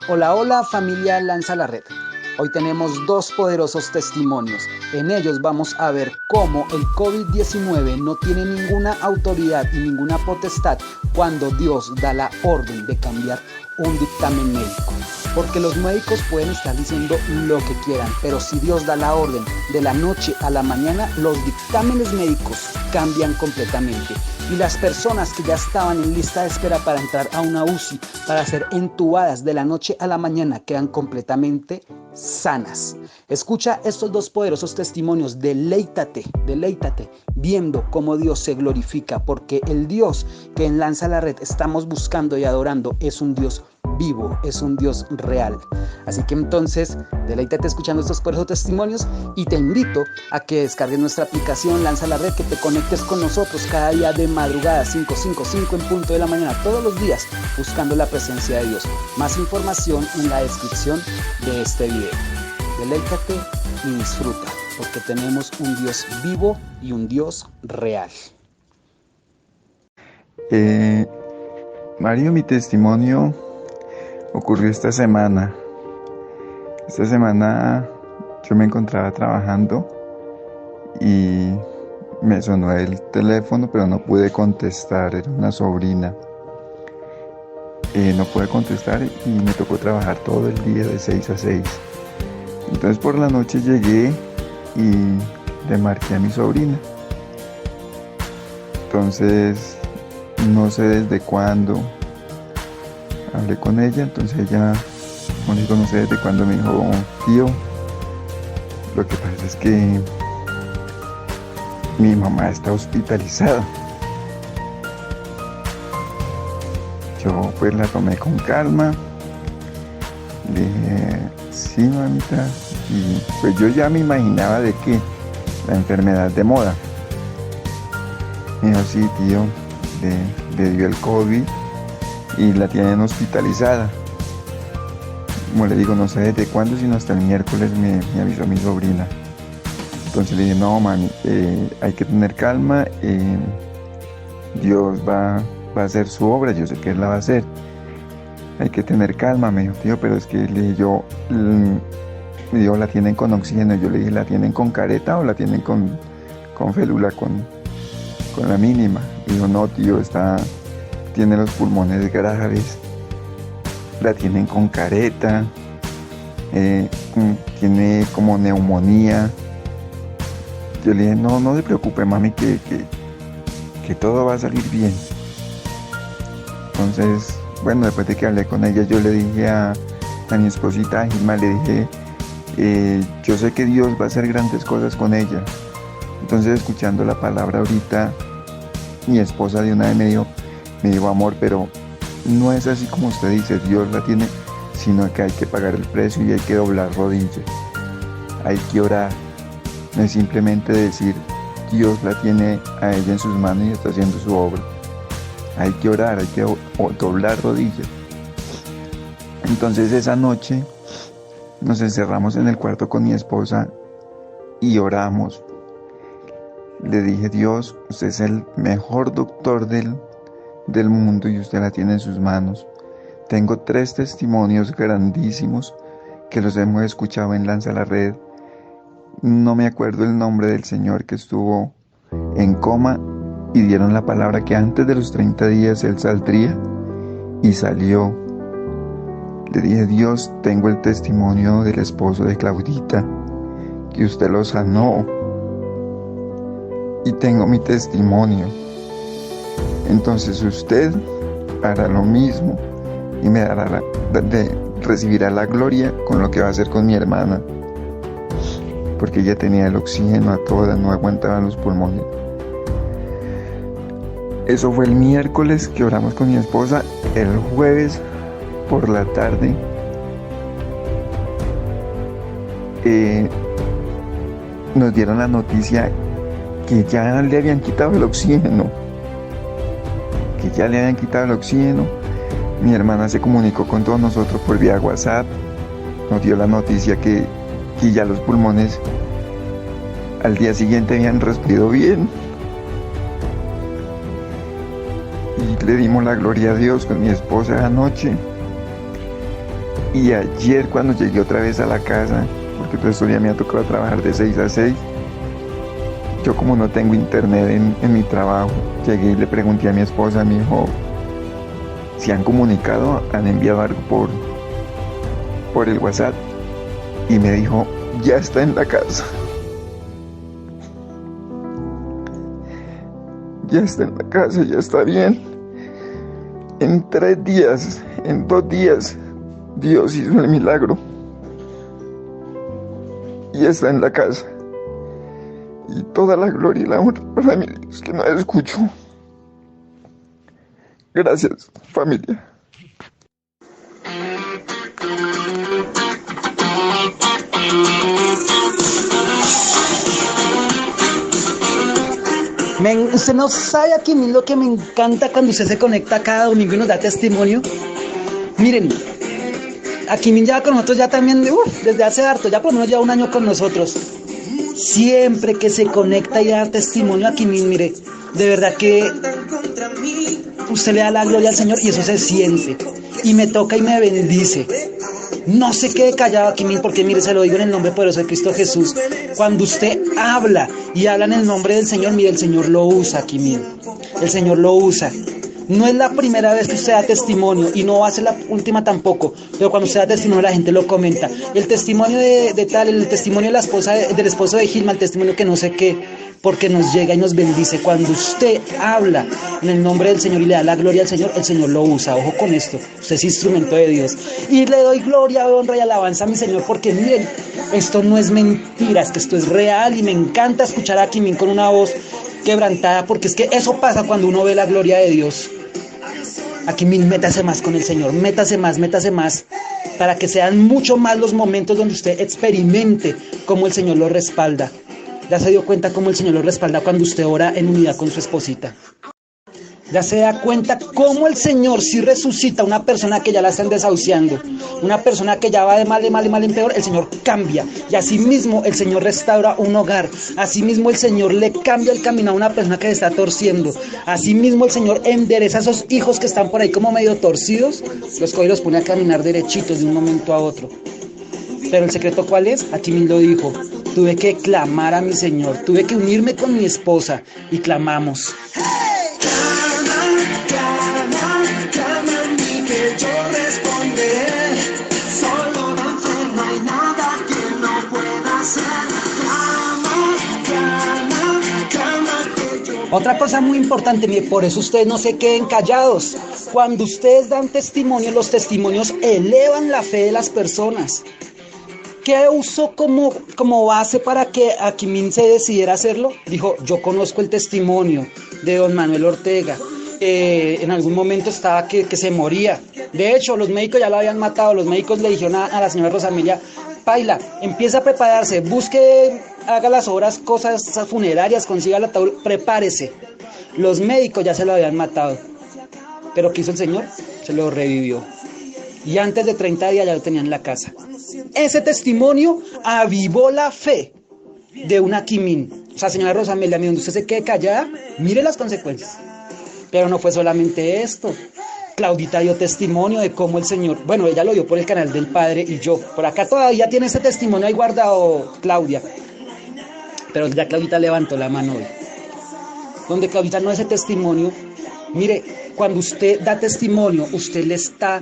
Hola, hola familia Lanza la Red. Hoy tenemos dos poderosos testimonios. En ellos vamos a ver cómo el COVID-19 no tiene ninguna autoridad y ninguna potestad cuando Dios da la orden de cambiar un dictamen médico. Porque los médicos pueden estar diciendo lo que quieran, pero si Dios da la orden de la noche a la mañana, los dictámenes médicos cambian completamente. Y las personas que ya estaban en lista de espera para entrar a una UCI, para ser entubadas de la noche a la mañana, quedan completamente sanas. Escucha estos dos poderosos testimonios, deleítate viendo cómo Dios se glorifica, porque el Dios que en Lanza la Red estamos buscando y adorando es un Dios vivo, es un Dios real. Así que entonces, deleítate escuchando estos poderosos testimonios y te invito a que descargues nuestra aplicación Lanza la Red, que te conectes con nosotros cada día de madrugada, 5:55 en punto de la mañana, todos los días, buscando la presencia de Dios. Más información en la descripción de este video. Deleítate y disfruta, porque tenemos un Dios vivo y un Dios real. Mario, mi testimonio ocurrió esta semana. Esta semana yo me encontraba trabajando y me sonó el teléfono, pero no pude contestar, era una sobrina. No pude contestar y me tocó trabajar todo el día de 6 a 6. Entonces por la noche llegué y le marqué a mi sobrina. Entonces no sé desde cuándo hablé con ella, entonces ella, como digo, no sé desde cuándo me dijo: tío, lo que pasa es que mi mamá está hospitalizada. Yo pues la tomé con calma, le dije: sí, mamita, y pues yo ya me imaginaba de que la enfermedad de moda. Me dijo: sí, tío, le dio el COVID y la tienen hospitalizada. Como le digo, no sé desde cuándo, sino hasta el miércoles me avisó mi sobrina. Entonces le dije: no, mami, hay que tener calma, Dios va a hacer su obra, yo sé que Él la va a hacer. Hay que tener calma. Me dijo: tío, pero es que le dije yo, me dijo: la tienen con oxígeno. Yo le dije: ¿la tienen con careta o la tienen con félula, con la mínima? Dijo: no, tío, tiene los pulmones graves, la tienen con careta, tiene como neumonía. Yo le dije: no se preocupe, mami, que todo va a salir bien. Entonces, bueno, después de que hablé con ella, yo le dije a mi esposita Gilma, le dije: yo sé que Dios va a hacer grandes cosas con ella. Entonces, escuchando la palabra ahorita, mi esposa de una vez me dijo: amor, pero no es así como usted dice, Dios la tiene, sino que hay que pagar el precio y hay que doblar rodillas, hay que orar. No es simplemente decir Dios la tiene a ella en sus manos y está haciendo su obra. Hay que orar, hay que doblar rodillas. Entonces esa noche nos encerramos en el cuarto con mi esposa y oramos. Le dije: Dios, usted es el mejor doctor del mundo y usted la tiene en sus manos. Tengo 3 testimonios grandísimos que los hemos escuchado en Lanza la Red. No me acuerdo el nombre del señor que estuvo en coma y dieron la palabra que antes de los 30 días él saldría, y salió. Le dije: Dios, tengo el testimonio del esposo de Claudita, que usted lo sanó, y tengo mi testimonio. Entonces usted hará lo mismo y me recibirá la gloria con lo que va a hacer con mi hermana, porque ella tenía el oxígeno a toda, no aguantaba los pulmones. Eso fue el miércoles que oramos con mi esposa. El jueves por la tarde nos dieron la noticia que ya le habían quitado el oxígeno. Mi hermana se comunicó con todos nosotros por vía WhatsApp. Nos dio la noticia que ya los pulmones al día siguiente habían respirado bien. Y le dimos la gloria a Dios con mi esposa anoche. Y ayer cuando llegué otra vez a la casa, porque pues estos días me ha tocado trabajar de 6 a 6, yo como no tengo internet en mi trabajo, llegué y le pregunté a mi esposa, me dijo, si han comunicado, han enviado algo por el WhatsApp, y me dijo, ya está en la casa. Ya está en la casa, ya está bien. En 3 días, en 2 días, Dios hizo el milagro. Y está en la casa. Y toda la gloria y la honra para mi Dios que no escucho. Gracias, familia. Usted no sabe aquí lo que me encanta cuando usted se conecta cada domingo y nos da testimonio. Miren, aquí ya con nosotros ya también, desde hace harto, ya por lo menos ya 1 año con nosotros. Siempre que se conecta y da testimonio aquí, mire, de verdad que usted le da la gloria al Señor y eso se siente. Y me toca y me bendice. No se quede callado aquí, porque mire, se lo digo en el nombre poderoso de Cristo Jesús. Cuando usted habla y habla en el nombre del Señor, mire, el Señor lo usa aquí, mire. El Señor lo usa. No es la primera vez que usted da testimonio y no va a ser la última tampoco, pero cuando usted da testimonio la gente lo comenta. El testimonio de tal, el testimonio de la esposa del esposo de Gilma, el testimonio que no sé qué, porque nos llega y nos bendice. Cuando usted habla en el nombre del Señor y le da la gloria al Señor, el Señor lo usa. Ojo con esto, usted es instrumento de Dios. Y le doy gloria, honra y alabanza a mi Señor, porque miren, esto no es mentira, es que esto es real y me encanta escuchar a Kimín con una voz quebrantada, porque es que eso pasa cuando uno ve la gloria de Dios. Aquí métase más con el Señor, métase más, para que sean mucho más los momentos donde usted experimente cómo el Señor lo respalda. Ya se dio cuenta cómo el Señor lo respalda cuando usted ora en unidad con su esposita. Ya se da cuenta cómo el Señor sí resucita a una persona que ya la están desahuciando, una persona que ya va de mal en peor, el Señor cambia. Y así mismo el Señor restaura un hogar. Así mismo el Señor le cambia el camino a una persona que se está torciendo. Así mismo el Señor endereza a esos hijos que están por ahí como medio torcidos, los coge y los pone a caminar derechitos de un momento a otro. Pero el secreto, ¿cuál es? Aquí me lo dijo. Tuve que clamar a mi Señor, tuve que unirme con mi esposa y clamamos. Otra cosa muy importante, por eso ustedes no se queden callados. Cuando ustedes dan testimonio, los testimonios elevan la fe de las personas. ¿Qué usó como base para que Kimín se decidiera hacerlo? Dijo, yo conozco el testimonio de don Manuel Ortega. En algún momento estaba que se moría. De hecho, los médicos ya lo habían matado. Los médicos le dijeron a la señora Rosamelia, paila, empieza a prepararse, busque, haga las obras, cosas funerarias, consiga el ataúd, prepárese. Los médicos ya se lo habían matado. Pero ¿qué hizo el Señor? Se lo revivió. Y antes de 30 días ya lo tenían en la casa. Ese testimonio avivó la fe de una Kimín. O sea, señora Rosamelia, donde usted se quede callada, mire las consecuencias. Pero no fue solamente esto. Claudita dio testimonio de cómo el Señor, bueno, ella lo dio por el canal del Padre y yo. Por acá todavía tiene ese testimonio ahí guardado Claudia. Pero ya Claudita levantó la mano hoy. Donde Claudita no es ese testimonio. Mire, cuando usted da testimonio, usted le está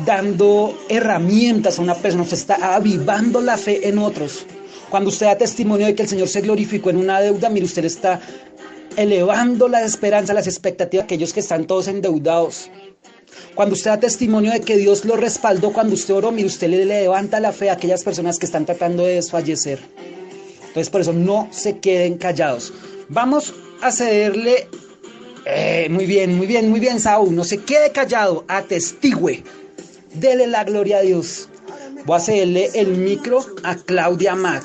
dando herramientas a una persona, usted está avivando la fe en otros. Cuando usted da testimonio de que el Señor se glorificó en una deuda, mire, usted está elevando la esperanza, las expectativas de aquellos que están todos endeudados. Cuando usted da testimonio de que Dios lo respaldó cuando usted oró, mire, usted le levanta la fe a aquellas personas que están tratando de desfallecer. Entonces, por eso no se queden callados. Vamos a cederle, muy bien, Saúl, no se quede callado, atestigüe. Dele la gloria a Dios. Voy a cederle el micro a Claudia Amat.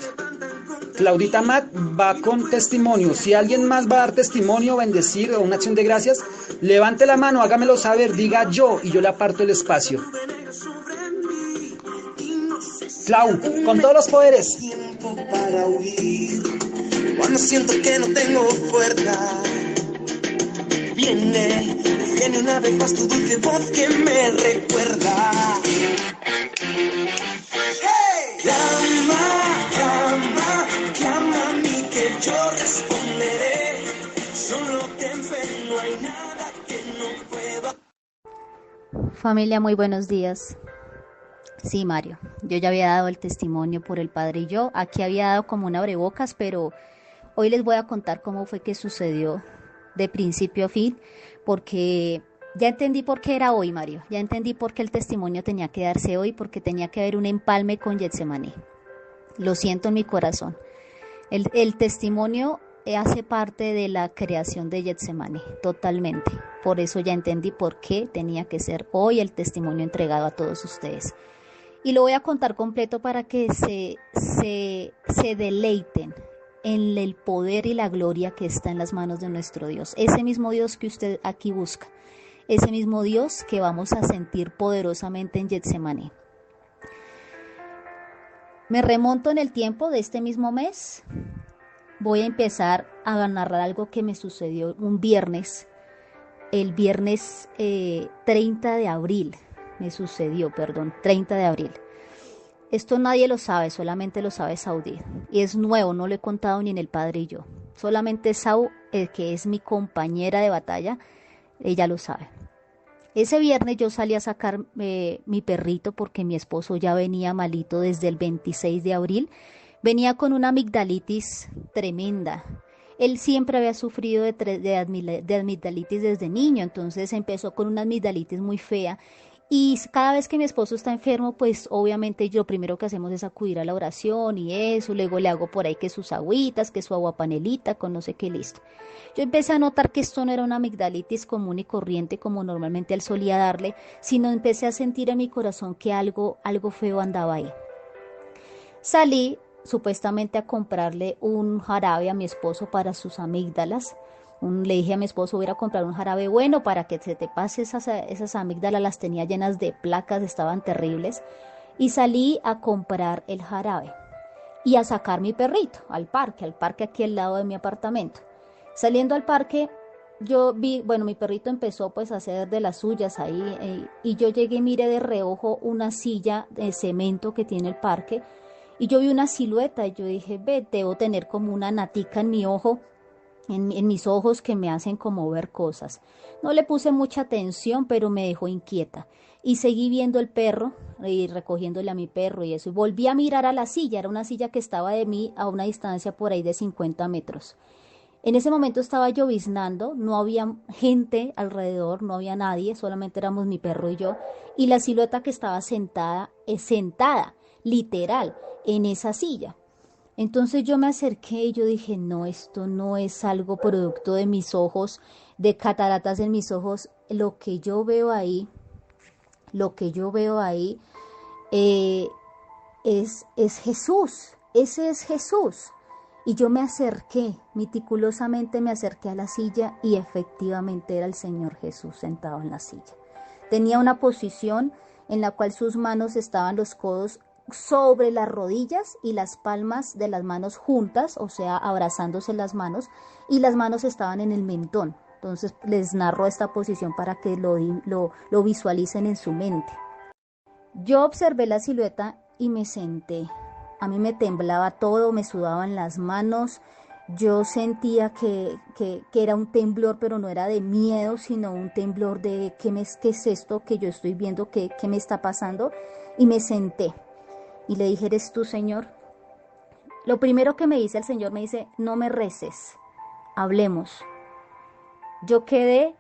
Claudita Amat va con testimonio. Si alguien más va a dar testimonio, bendecir o una acción de gracias, levante la mano, hágamelo saber, diga yo y yo le aparto el espacio. Clau, con todos los poderes. Cuando siento que no tengo fuerza, viene una vez más tu dulce voz que me recuerda. Familia, muy buenos días. Sí, Mario, yo ya había dado el testimonio por el Padre y yo. Aquí había dado como un abrebocas, pero hoy les voy a contar cómo fue que sucedió de principio a fin, porque ya entendí por qué era hoy, Mario. Ya entendí por qué el testimonio tenía que darse hoy, porque tenía que haber un empalme con Getsemaní. Lo siento en mi corazón. El testimonio hace parte de la creación de Getsemaní, totalmente. Por eso ya entendí por qué tenía que ser hoy el testimonio entregado a todos ustedes. Y lo voy a contar completo para que se deleiten en el poder y la gloria que está en las manos de nuestro Dios. Ese mismo Dios que usted aquí busca. Ese mismo Dios que vamos a sentir poderosamente en Getsemaní. Me remonto en el tiempo de este mismo mes. Voy a empezar a narrar algo que me sucedió un viernes. El viernes 30 de abril. Me sucedió, 30 de abril. Esto nadie lo sabe, solamente lo sabe Saudí. Y es nuevo, no lo he contado ni en el Padre y yo. Solamente Sau, que es mi compañera de batalla, ella lo sabe. Ese viernes yo salí a sacar mi perrito porque mi esposo ya venía malito desde el 26 de abril. Venía con una amigdalitis tremenda. Él siempre había sufrido de amigdalitis desde niño, entonces empezó con una amigdalitis muy fea. Y cada vez que mi esposo está enfermo, pues obviamente lo primero que hacemos es acudir a la oración y eso. Luego le hago por ahí que sus agüitas, que su agua panelita, con no sé qué, listo. Yo empecé a notar que esto no era una amigdalitis común y corriente como normalmente él solía darle, sino empecé a sentir en mi corazón que algo feo andaba ahí. Salí supuestamente a comprarle un jarabe a mi esposo para sus amígdalas. Le dije a mi esposo, voy a ir a comprar un jarabe bueno para que se te pase esas amígdalas, las tenía llenas de placas, estaban terribles. Y salí a comprar el jarabe y a sacar mi perrito al parque aquí al lado de mi apartamento. Saliendo al parque, yo vi, mi perrito empezó pues a hacer de las suyas ahí y yo llegué y miré de reojo una silla de cemento que tiene el parque y yo vi una silueta y yo dije, debo tener como una natica en mi ojo, en mis ojos que me hacen como ver cosas. No le puse mucha atención, pero me dejó inquieta. Y seguí viendo el perro y recogiéndole a mi perro y eso. Y volví a mirar a la silla. Era una silla que estaba de mí a una distancia por ahí de 50 metros. En ese momento estaba lloviznando, no había gente alrededor, no había nadie, solamente éramos mi perro y yo. Y la silueta que estaba sentada, literal, en esa silla. Entonces yo me acerqué y yo dije, no, esto no es algo producto de mis ojos, de cataratas en mis ojos. Lo que yo veo ahí es Jesús, ese es Jesús. Y yo me acerqué, meticulosamente me acerqué a la silla y efectivamente era el Señor Jesús sentado en la silla. Tenía una posición en la cual sus manos estaban los codos sobre las rodillas y las palmas de las manos juntas, o sea, abrazándose las manos, y las manos estaban en el mentón. Entonces les narro esta posición para que lo visualicen en su mente. Yo observé la silueta y me senté. A mí me temblaba todo, me sudaban las manos. Yo sentía que era un temblor, pero no era de miedo, sino un temblor de ¿qué es esto que yo estoy viendo? ¿Qué me está pasando? Y me senté. Y le dije, ¿eres tú, Señor? Lo primero que me dice el Señor, me dice, no me reces, hablemos. Yo quedé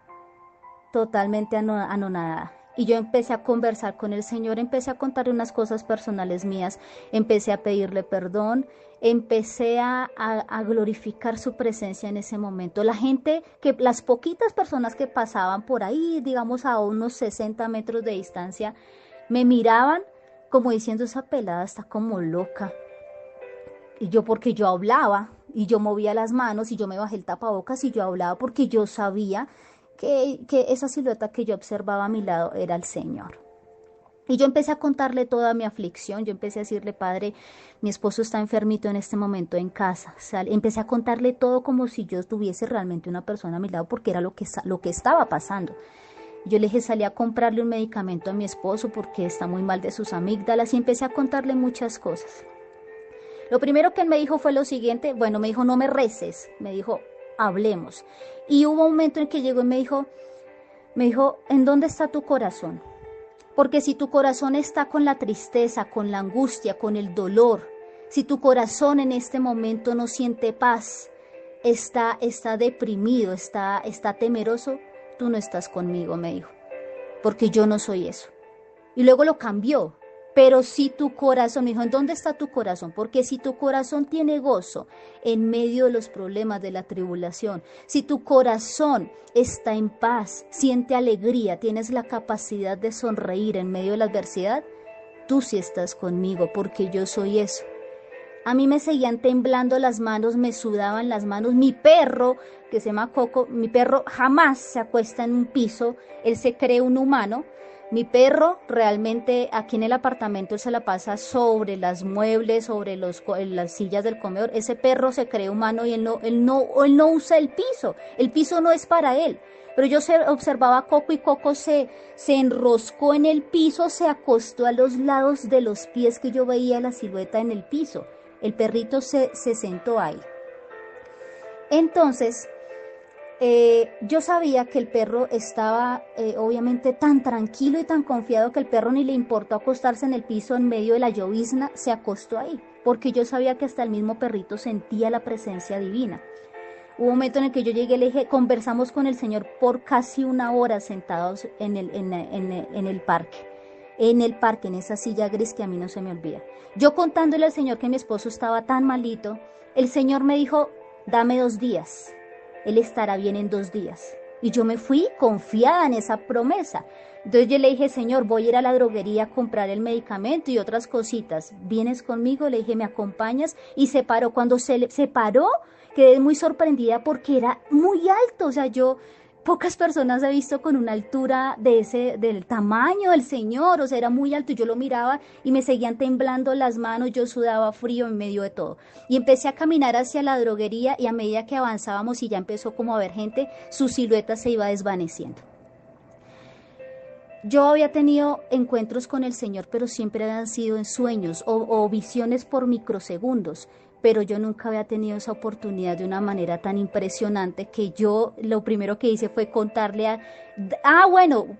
totalmente anonadada. Y yo empecé a conversar con el Señor, empecé a contarle unas cosas personales mías, empecé a pedirle perdón, empecé a glorificar su presencia en ese momento. Las poquitas personas que pasaban por ahí, digamos a unos 60 metros de distancia, me miraban como diciendo, esa pelada está como loca. Y yo, porque yo hablaba, y yo movía las manos, y yo me bajé el tapabocas, y yo hablaba porque yo sabía que esa silueta que yo observaba a mi lado era el Señor. Y yo empecé a contarle toda mi aflicción, yo empecé a decirle, Padre, mi esposo está enfermito en este momento en casa. O sea, empecé a contarle todo como si yo tuviese realmente una persona a mi lado, porque era lo que estaba pasando. Yo le dije, salí a comprarle un medicamento a mi esposo porque está muy mal de sus amígdalas, y empecé a contarle muchas cosas. Lo primero que él me dijo fue lo siguiente, me dijo, no me reces, me dijo, hablemos. Y hubo un momento en que llegó y me dijo, ¿en dónde está tu corazón? Porque si tu corazón está con la tristeza, con la angustia, con el dolor, si tu corazón en este momento no siente paz, está deprimido, está temeroso, tú no estás conmigo, me dijo, porque yo no soy eso. Y luego lo cambió. Pero si tu corazón, me dijo, ¿en dónde está tu corazón? Porque si tu corazón tiene gozo en medio de los problemas de la tribulación, si tu corazón está en paz, siente alegría, tienes la capacidad de sonreír en medio de la adversidad, tú sí estás conmigo, porque yo soy eso. A mí me seguían temblando las manos, me sudaban las manos. Mi perro, que se llama Coco, mi perro jamás se acuesta en un piso, él se cree un humano. Mi perro realmente aquí en el apartamento él se la pasa sobre las muebles, sobre las sillas del comedor. Ese perro se cree humano y él no usa el piso no es para él. Pero yo observaba a Coco y Coco se enroscó en el piso, se acostó a los lados de los pies que yo veía la silueta en el piso. El perrito se sentó ahí. Entonces, yo sabía que el perro estaba obviamente tan tranquilo y tan confiado que el perro ni le importó acostarse en el piso en medio de la llovizna, se acostó ahí, porque yo sabía que hasta el mismo perrito sentía la presencia divina. Hubo un momento en el que yo llegué y le dije, conversamos con el Señor por casi 1 hora sentados en el parque, en esa silla gris que a mí no se me olvida. Yo contándole al Señor que mi esposo estaba tan malito, el Señor me dijo, dame 2 días. Él estará bien en 2 días. Y yo me fui confiada en esa promesa. Entonces yo le dije, Señor, voy a ir a la droguería a comprar el medicamento y otras cositas. ¿Vienes conmigo? Le dije, ¿me acompañas? Y se paró. Cuando se paró, quedé muy sorprendida porque era muy alto. O sea, pocas personas he visto con una altura del tamaño del Señor, o sea, era muy alto, yo lo miraba y me seguían temblando las manos, yo sudaba frío en medio de todo. Y empecé a caminar hacia la droguería y a medida que avanzábamos y ya empezó como a ver gente, su silueta se iba desvaneciendo. Yo había tenido encuentros con el Señor, pero siempre habían sido en sueños o visiones por microsegundos. Pero yo nunca había tenido esa oportunidad de una manera tan impresionante que yo lo primero que hice fue contarle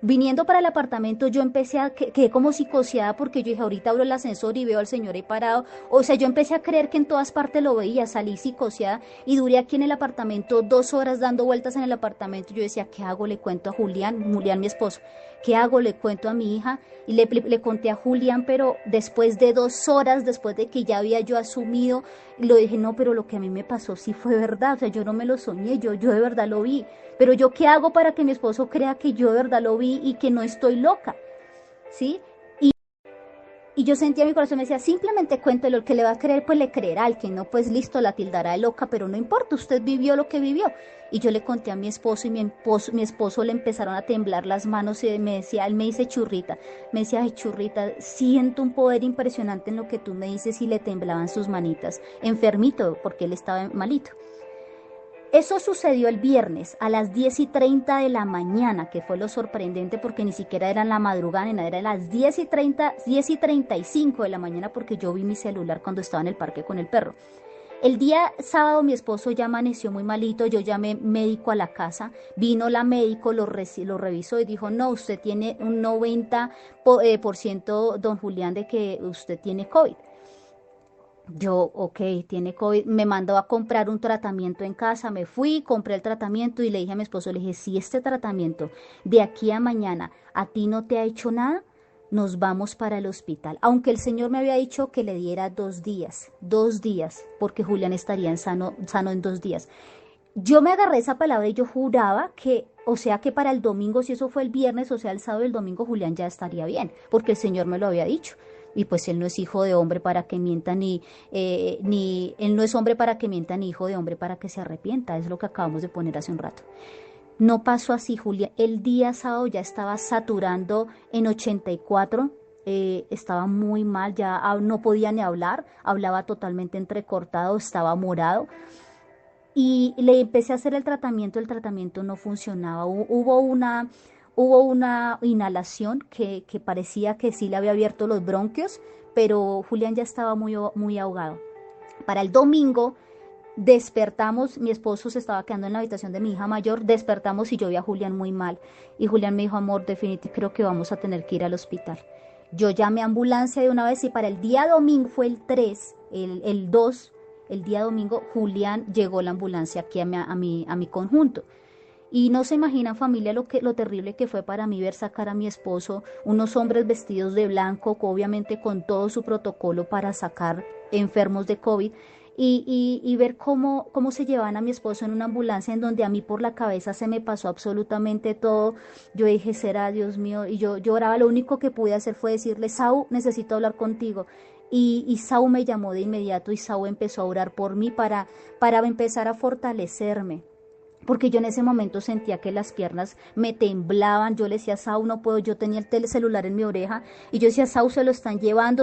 viniendo para el apartamento yo empecé quedé como psicoseada porque yo dije, ahorita abro el ascensor y veo al Señor ahí parado, o sea, yo empecé a creer que en todas partes lo veía, salí psicoseada y duré aquí en el apartamento 2 horas dando vueltas en el apartamento. Yo decía, ¿qué hago? Le cuento a Julián, mi esposo, ¿qué hago? Le cuento a mi hija y le conté a Julián, pero después de 2 horas, después de que ya había yo asumido, lo dije, no, pero lo que a mí me pasó sí fue verdad, o sea, yo no me lo soñé, yo de verdad lo vi, pero yo ¿qué hago para que mi esposo crea que yo de verdad lo vi y que no estoy loca? ¿Sí? Y yo sentía mi corazón, me decía, simplemente cuéntelo, el que le va a creer, pues le creerá, el que no, pues listo, la tildará de loca, pero no importa, usted vivió lo que vivió. Y yo le conté a mi esposo y mi esposo le empezaron a temblar las manos y me decía, él me dice Churrita, me decía, ay Churrita, siento un poder impresionante en lo que tú me dices, y le temblaban sus manitas, enfermito, porque él estaba malito. Eso sucedió el viernes a las 10:30 de la mañana, que fue lo sorprendente porque ni siquiera era en la madrugada, ni nada, era a las 10:30, 10:35 de la mañana, porque yo vi mi celular cuando estaba en el parque con el perro. El día sábado mi esposo ya amaneció muy malito, yo llamé médico a la casa, vino la médico, lo revisó y dijo, no, usted tiene un 90%, don Julián, de que usted tiene COVID. Yo, ok, tiene COVID, me mandó a comprar un tratamiento en casa, me fui, compré el tratamiento y le dije a mi esposo, le dije, si este tratamiento de aquí a mañana a ti no te ha hecho nada, nos vamos para el hospital. Aunque el Señor me había dicho que le diera 2 días, porque Julián estaría sano en 2 días. Yo me agarré esa palabra y yo juraba que, o sea, que para el domingo, si eso fue el viernes, o sea, el sábado y el domingo, Julián ya estaría bien, porque el Señor me lo había dicho. Y pues él no es hijo de hombre para que mienta, él no es hombre para que mienta, ni hijo de hombre para que se arrepienta. Es lo que acabamos de poner hace un rato. No pasó así, Julia. El día sábado ya estaba saturando en 84, estaba muy mal, ya no podía ni hablar, hablaba totalmente entrecortado, estaba morado. Y le empecé a hacer el tratamiento no funcionaba. Hubo una inhalación que parecía que sí le había abierto los bronquios, pero Julián ya estaba muy ahogado. Para el domingo Despertamos, mi esposo se estaba quedando en la habitación de mi hija mayor, despertamos y yo vi a Julián muy mal. Y Julián me dijo, amor, definitivamente creo que vamos a tener que ir al hospital. Yo llamé a ambulancia de una vez y para el día domingo, fue el 3, el 2, el día domingo, Julián llegó la ambulancia aquí a mi conjunto. Y no se imaginan, familia, lo terrible que fue para mí ver sacar a mi esposo, unos hombres vestidos de blanco, obviamente con todo su protocolo para sacar enfermos de COVID, y ver cómo se llevaban a mi esposo en una ambulancia en donde a mí por la cabeza se me pasó absolutamente todo. Yo dije, será Dios mío, y yo lloraba. Lo único que pude hacer fue decirle, Sau, necesito hablar contigo. Y Sau me llamó de inmediato y Sau empezó a orar por mí para empezar a fortalecerme. Porque yo en ese momento sentía que las piernas me temblaban. Yo le decía, Sau, no puedo. Yo tenía el celular en mi oreja y yo decía, Sau, se lo están llevando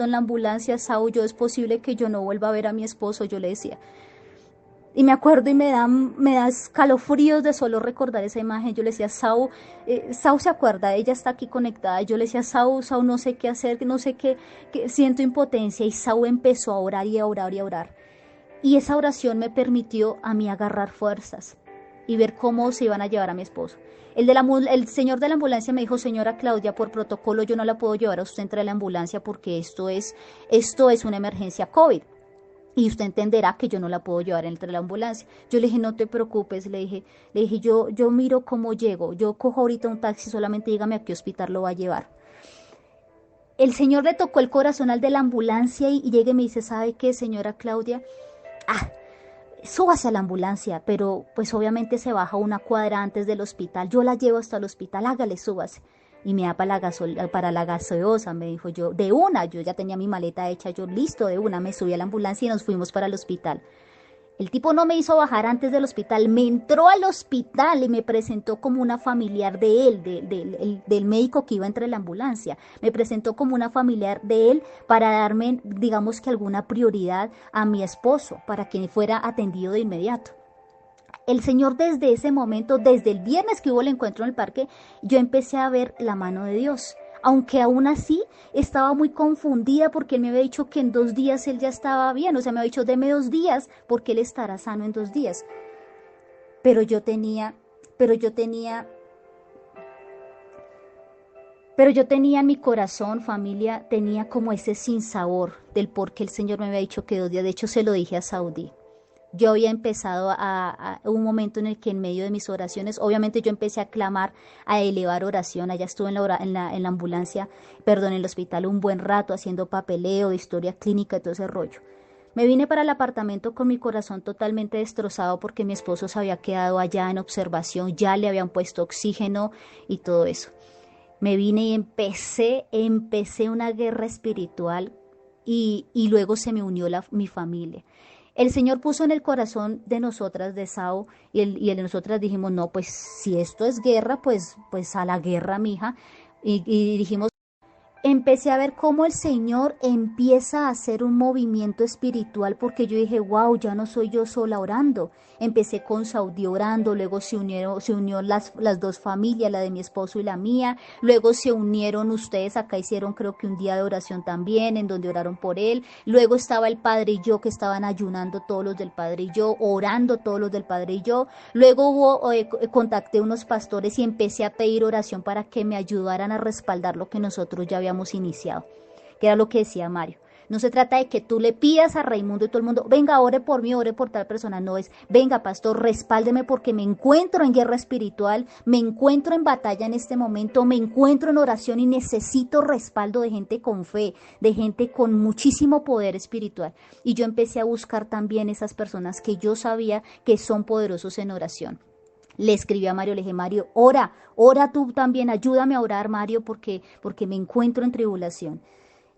en la ambulancia. Sau, yo es posible que yo no vuelva a ver a mi esposo, yo le decía. Y me acuerdo y me da escalofríos de solo recordar esa imagen. Yo le decía, Sau, Sau se acuerda, ella está aquí conectada. Yo le decía, Sau, no sé qué hacer, no sé qué, siento impotencia. Y Sau empezó a orar y a orar y a orar. Y esa oración me permitió a mí agarrar fuerzas y ver cómo se iban a llevar a mi esposo. El señor de la ambulancia me dijo, señora Claudia, por protocolo yo no la puedo llevar a usted entre la ambulancia porque esto es una emergencia COVID. Y usted entenderá que yo no la puedo llevar entre la ambulancia. Yo le dije, no te preocupes, le dije, yo miro cómo llego. Yo cojo ahorita un taxi, solamente dígame a qué hospital lo va a llevar. El señor le tocó el corazón al de la ambulancia y llega y me dice, ¿sabe qué, señora Claudia? Súbase a la ambulancia, pero pues obviamente se baja una cuadra antes del hospital. Yo la llevo hasta el hospital, hágale, súbase. Y me da para la gaseosa, me dijo. Yo, de una, yo ya tenía mi maleta hecha, yo listo, de una, me subí a la ambulancia y nos fuimos para el hospital. El tipo no me hizo bajar antes del hospital, me entró al hospital y me presentó como una familiar de él, del médico que iba entre la ambulancia. Me presentó como una familiar de él para darme, digamos que alguna prioridad a mi esposo, para que fuera atendido de inmediato. El Señor desde ese momento, desde el viernes que hubo el encuentro en el parque, yo empecé a ver la mano de Dios. Aunque aún así estaba muy confundida porque él me había dicho que en 2 días él ya estaba bien. O sea, me había dicho, deme 2 días porque él estará sano en 2 días. Pero yo tenía en mi corazón, familia, tenía como ese sinsabor del por qué el Señor me había dicho que 2 días. De hecho, se lo dije a Saudí. Yo había empezado a un momento en el que en medio de mis oraciones, obviamente yo empecé a clamar, a elevar oración. Allá estuve en la ambulancia, en el hospital un buen rato haciendo papeleo de historia clínica y todo ese rollo. Me vine para el apartamento con mi corazón totalmente destrozado porque mi esposo se había quedado allá en observación, ya le habían puesto oxígeno y todo eso. Me vine y empecé una guerra espiritual y luego se me unió mi familia. El Señor puso en el corazón de nosotras, de Sao, y el de nosotras dijimos, no, pues si esto es guerra, pues a la guerra, mija. Y dijimos, empecé a ver cómo el Señor empieza a hacer un movimiento espiritual, porque yo dije, wow, ya no soy yo sola orando. Empecé con Saudí orando, luego se unió las 2 familias, la de mi esposo y la mía, luego se unieron ustedes, acá hicieron creo que un día de oración también, en donde oraron por él, luego estaba el Padre y yo, que estaban ayunando todos los del Padre y yo, orando todos los del Padre y yo, luego contacté unos pastores y empecé a pedir oración para que me ayudaran a respaldar lo que nosotros ya habíamos iniciado, que era lo que decía Mario. No se trata de que tú le pidas a Raimundo y todo el mundo, venga, ore por mí, ore por tal persona. No es, venga, pastor, respáldeme porque me encuentro en guerra espiritual, me encuentro en batalla en este momento, me encuentro en oración y necesito respaldo de gente con fe, de gente con muchísimo poder espiritual. Y yo empecé a buscar también esas personas que yo sabía que son poderosos en oración. Le escribí a Mario, le dije, Mario, ora tú también, ayúdame a orar, Mario, porque me encuentro en tribulación.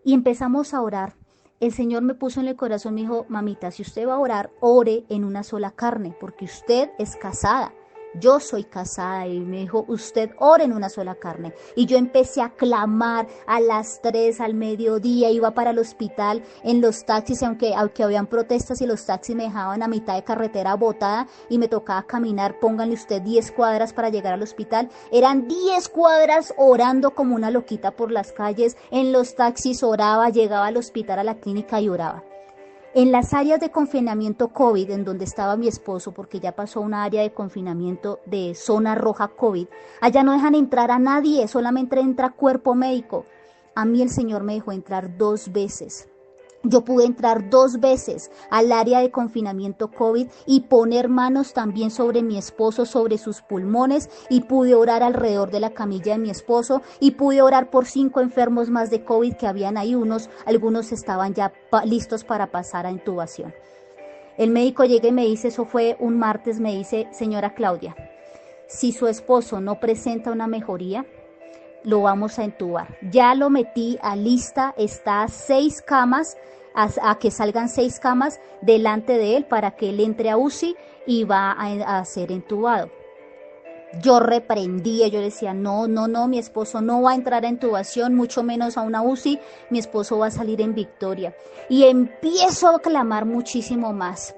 Y empezamos a orar. El Señor me puso en el corazón, me dijo, mamita, si usted va a orar, ore en una sola carne, porque usted es casada. Yo soy casada, y me dijo, usted ore en una sola carne. Y yo empecé a clamar a las 3 al mediodía, iba para el hospital en los taxis, aunque habían protestas y los taxis me dejaban a mitad de carretera botada y me tocaba caminar, pónganle usted 10 cuadras para llegar al hospital. Eran 10 cuadras orando como una loquita por las calles, en los taxis oraba, llegaba al hospital, a la clínica y oraba. En las áreas de confinamiento COVID, en donde estaba mi esposo, porque ya pasó una área de confinamiento de zona roja COVID, allá no dejan entrar a nadie, solamente entra cuerpo médico. A mí el Señor me dejó entrar 2 veces. Yo pude entrar 2 veces al área de confinamiento COVID y poner manos también sobre mi esposo, sobre sus pulmones, y pude orar alrededor de la camilla de mi esposo y pude orar por 5 enfermos más de COVID que habían ahí, algunos estaban ya listos para pasar a intubación. El médico llega y me dice, eso fue un martes, me dice, señora Claudia, si su esposo no presenta una mejoría, lo vamos a intubar. Ya lo metí a lista, está a 6 camas, a que salgan 6 camas delante de él para que él entre a UCI y va a ser intubado. Yo reprendía, yo decía, no, mi esposo no va a entrar a intubación, mucho menos a una UCI, mi esposo va a salir en victoria. Y empiezo a clamar muchísimo más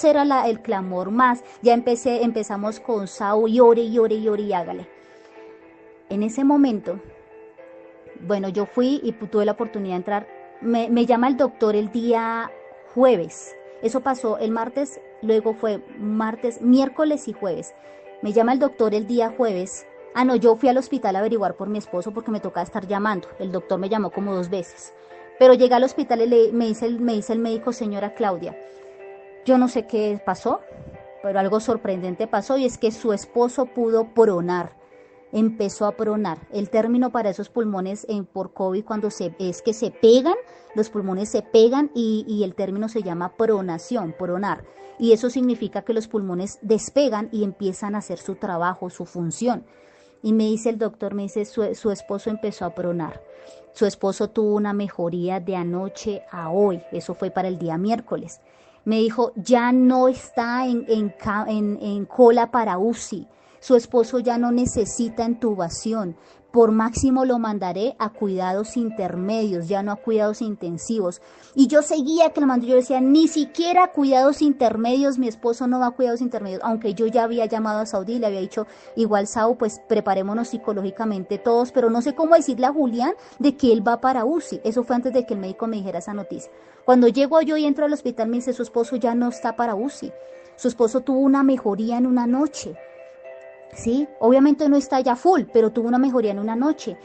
era el clamor, más. Ya empezamos con Sau y ore y hágale. En ese momento, bueno, yo fui y tuve la oportunidad de entrar. Me llama el doctor el día jueves. Eso pasó el martes, luego fue martes, miércoles y jueves. Me llama el doctor el día jueves. No, yo fui al hospital a averiguar por mi esposo porque me tocaba estar llamando. El doctor me llamó como 2 veces. Pero llegué al hospital y me dice el médico, señora Claudia, yo no sé qué pasó, pero algo sorprendente pasó y es que su esposo pudo pronar. Empezó a pronar. El término para esos pulmones por COVID es que se pegan, los pulmones se pegan y el término se llama pronación, pronar. Y eso significa que los pulmones despegan y empiezan a hacer su trabajo, su función. Y me dice el doctor, me dice, su esposo empezó a pronar. Su esposo tuvo una mejoría de anoche a hoy. Eso fue para el día miércoles. Me dijo, ya no está en cola para UCI. Su esposo ya no necesita intubación. Por máximo lo mandaré a cuidados intermedios, ya no a cuidados intensivos. Y yo seguía clamando, yo decía, ni siquiera cuidados intermedios, mi esposo no va a cuidados intermedios. Aunque yo ya había llamado a Saudí, le había dicho, igual Sau, pues preparémonos psicológicamente todos, pero no sé cómo decirle a Julián de que él va para UCI. Eso fue antes de que el médico me dijera esa noticia. Cuando llego yo y entro al hospital, me dice, su esposo ya no está para UCI. Su esposo tuvo una mejoría en una noche. Sí, obviamente no está ya full, pero tuvo una mejoría en una noche.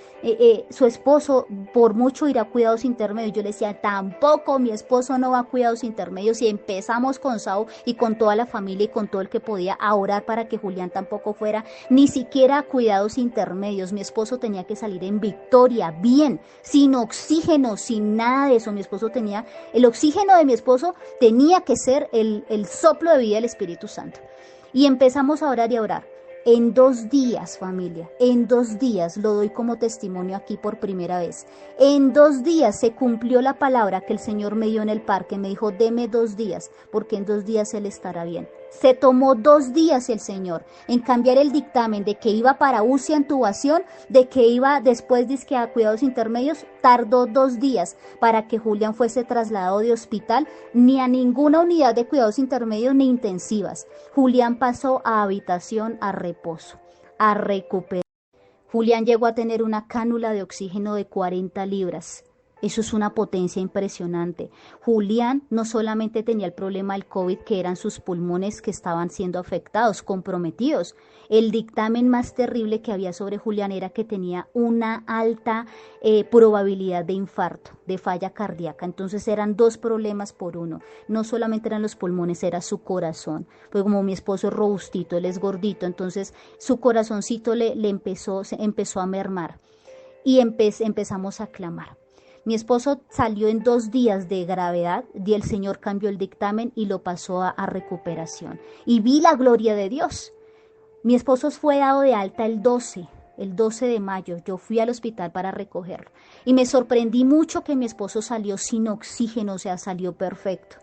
Su esposo por mucho irá a cuidados intermedios. Yo le decía, tampoco, mi esposo no va a cuidados intermedios. Y empezamos con Sau y con toda la familia y con todo el que podía a orar para que Julián tampoco fuera ni siquiera a cuidados intermedios. Mi esposo tenía que salir en victoria, bien, sin oxígeno, sin nada de eso. El oxígeno de mi esposo tenía que ser el soplo de vida del Espíritu Santo. Y empezamos a orar y a orar. En 2 días, familia, en 2 días, lo doy como testimonio aquí por primera vez. En 2 días se cumplió la palabra que el Señor me dio en el parque. Me dijo, deme 2 días, porque en 2 días Él estará bien. Se tomó 2 días el Señor en cambiar el dictamen de que iba para UCI a intubación, de que iba después dizque a cuidados intermedios. Tardó 2 días para que Julián fuese trasladado de hospital, ni a ninguna unidad de cuidados intermedios ni intensivas. Julián pasó a habitación, a reposo, a recuperar. Julián llegó a tener una cánula de oxígeno de 40 libras. Eso es una potencia impresionante. Julián no solamente tenía el problema del COVID, que eran sus pulmones que estaban siendo afectados, comprometidos. El dictamen más terrible que había sobre Julián era que tenía una alta probabilidad de infarto, de falla cardíaca. Entonces eran 2 problemas por uno. No solamente eran los pulmones, era su corazón. Pues como mi esposo es robustito, él es gordito, entonces su corazoncito se empezó a mermar. Y empezamos a clamar. Mi esposo salió en 2 días de gravedad y el Señor cambió el dictamen y lo pasó a recuperación. Y vi la gloria de Dios. Mi esposo fue dado de alta el 12 de mayo. Yo fui al hospital para recogerlo. Y me sorprendí mucho que mi esposo salió sin oxígeno, o sea, salió perfecto.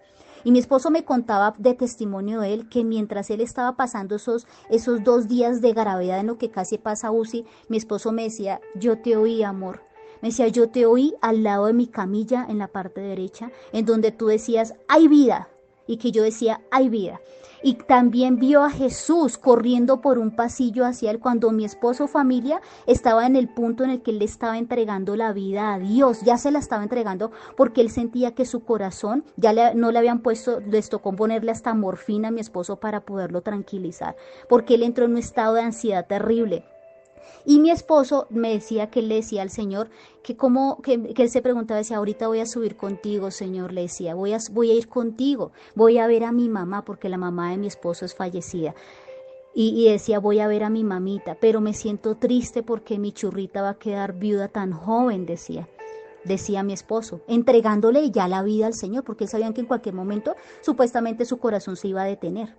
Y mi esposo me contaba de testimonio de él que mientras él estaba pasando esos 2 días de gravedad en lo que casi pasa UCI, mi esposo me decía, yo te oí, amor. Me decía, yo te oí al lado de mi camilla en la parte derecha, en donde tú decías, hay vida. y que yo decía, hay vida. Y también vio a Jesús corriendo por un pasillo hacia él cuando mi esposo, familia, estaba en el punto en el que él le estaba entregando la vida a Dios. Ya se la estaba entregando porque él sentía que su corazón, no le habían puesto, les tocó ponerle hasta morfina a mi esposo para poderlo tranquilizar, porque él entró en un estado de ansiedad terrible. Y mi esposo me decía que él le decía al Señor que él se preguntaba, decía, ahorita voy a subir contigo, Señor, le decía, voy a ir contigo, voy a ver a mi mamá, porque la mamá de mi esposo es fallecida. Y decía, voy a ver a mi mamita, pero me siento triste porque mi churrita va a quedar viuda tan joven, decía mi esposo, entregándole ya la vida al Señor, porque él sabía que en cualquier momento supuestamente su corazón se iba a detener.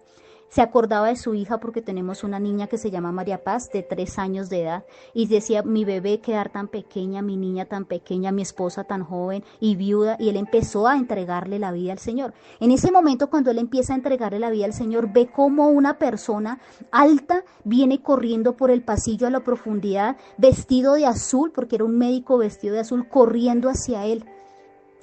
Se acordaba de su hija porque tenemos una niña que se llama María Paz, de 3 años de edad, y decía, mi bebé quedar tan pequeña, mi niña tan pequeña, mi esposa tan joven y viuda, y él empezó a entregarle la vida al Señor. En ese momento, cuando él empieza a entregarle la vida al Señor, ve cómo una persona alta viene corriendo por el pasillo a la profundidad, vestido de azul, porque era un médico vestido de azul, corriendo hacia él.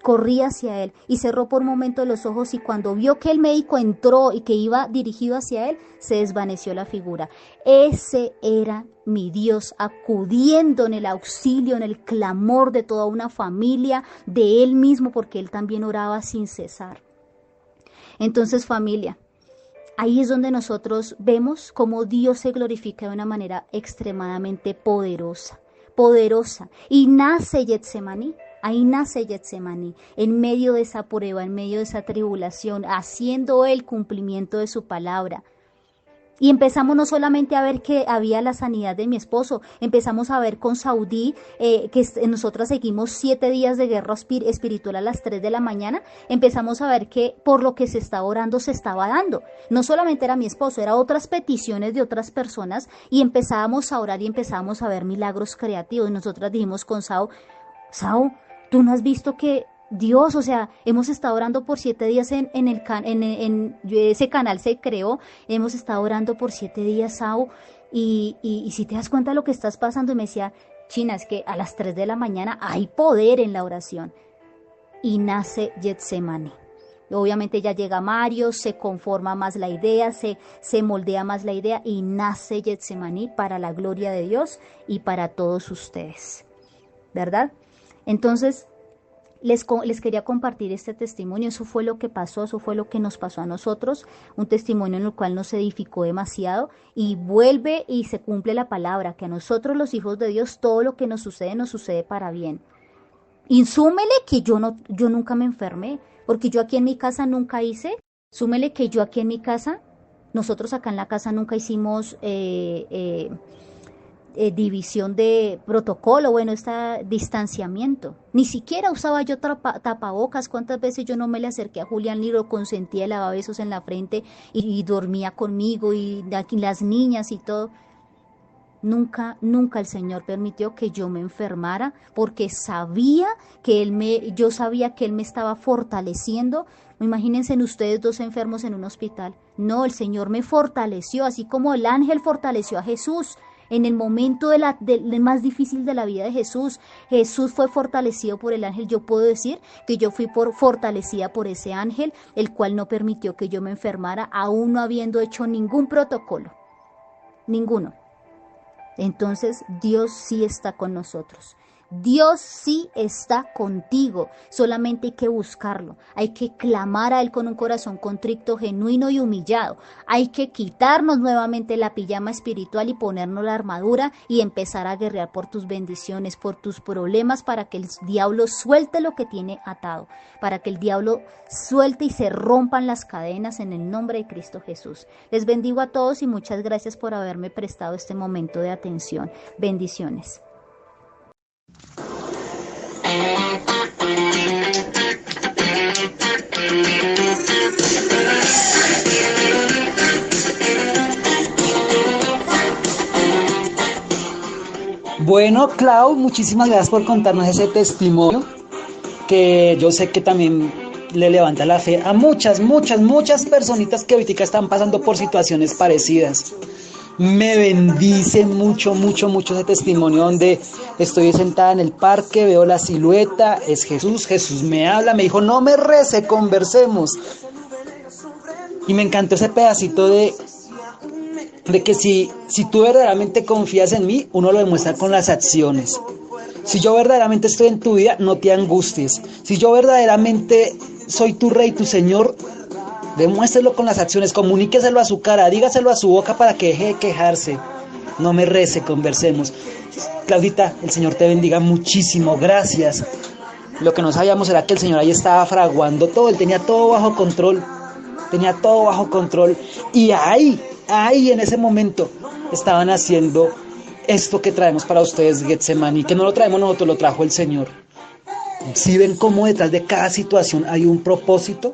Corría hacia él y cerró por un momento los ojos, y cuando vio que el médico entró y que iba dirigido hacia él, se desvaneció la figura. Ese era mi Dios acudiendo en el auxilio, en el clamor de toda una familia, de él mismo, porque él también oraba sin cesar. Entonces, familia, ahí es donde nosotros vemos cómo Dios se glorifica de una manera extremadamente poderosa. Y nace Getsemaní. Ahí nace Getsemaní, en medio de esa prueba, en medio de esa tribulación, haciendo el cumplimiento de su palabra. Y empezamos no solamente a ver que había la sanidad de mi esposo, empezamos a ver con Saudí, que nosotras seguimos 7 días de guerra espiritual a las 3 de la mañana, empezamos a ver que por lo que se estaba orando se estaba dando. No solamente era mi esposo, eran otras peticiones de otras personas, y empezábamos a orar y empezábamos a ver milagros creativos. Y nosotras dijimos con Sao, ¿tú no has visto que Dios, o sea, hemos estado orando por 7 días ese canal se creó, hemos estado orando por 7 días, Sao, y si te das cuenta de lo que estás pasando? Y me decía, China, es que a las 3 de la mañana hay poder en la oración. Y nace Getsemaní. Obviamente ya llega Mario, se conforma más la idea, se moldea más la idea, y nace Getsemaní para la gloria de Dios y para todos ustedes, ¿verdad? Entonces, les quería compartir este testimonio. Eso fue lo que pasó, eso fue lo que nos pasó a nosotros, un testimonio en el cual nos edificó demasiado, y vuelve y se cumple la palabra, que a nosotros los hijos de Dios todo lo que nos sucede para bien. Y súmele que yo nunca me enfermé, porque yo aquí en mi casa nunca hice, súmele que yo aquí en mi casa, nosotros acá en la casa nunca hicimos división de protocolo, distanciamiento. Ni siquiera usaba yo tapabocas. ¿Cuántas veces yo no me le acerqué a Julián y lo consentía, le daba besos en la frente y dormía conmigo, y aquí las niñas y todo? Nunca el Señor permitió que yo me enfermara, porque yo sabía que Él me estaba fortaleciendo. Imagínense ustedes 2 enfermos en un hospital. No, el Señor me fortaleció, así como el ángel fortaleció a Jesús. En el momento más difícil de la vida de Jesús, Jesús fue fortalecido por el ángel. Yo puedo decir que yo fui fortalecida por ese ángel, el cual no permitió que yo me enfermara, aún no habiendo hecho ningún protocolo. Ninguno. Entonces, Dios sí está con nosotros. Dios sí está contigo, solamente hay que buscarlo, hay que clamar a Él con un corazón contrito, genuino y humillado. Hay que quitarnos nuevamente la pijama espiritual y ponernos la armadura y empezar a guerrear por tus bendiciones, por tus problemas, para que el diablo suelte lo que tiene atado, para que el diablo suelte y se rompan las cadenas en el nombre de Cristo Jesús. Les bendigo a todos y muchas gracias por haberme prestado este momento de atención. Bendiciones. Bueno, Clau, muchísimas gracias por contarnos ese testimonio, que yo sé que también le levanta la fe a muchas personitas que ahorita están pasando por situaciones parecidas. Me bendice mucho ese testimonio, donde estoy sentada en el parque, veo la silueta, es Jesús me habla, me dijo, no me rece, conversemos. Y me encantó ese pedacito de que si tú verdaderamente confías en mí, uno lo demuestra con las acciones. Si yo verdaderamente estoy en tu vida, no te angusties. Si yo verdaderamente soy tu rey, tu señor, demuéstrelo con las acciones, comuníqueselo a su cara, dígaselo a su boca para que deje de quejarse. No me rece, conversemos. Claudita, el Señor te bendiga muchísimo, gracias. Lo que no sabíamos era que el Señor ahí estaba fraguando todo, Él tenía todo bajo control. Tenía todo bajo control. Y ahí en ese momento, estaban haciendo esto que traemos para ustedes, Getsemaní, que no lo traemos nosotros, lo trajo el Señor. ¿Sí ven cómo detrás de cada situación hay un propósito?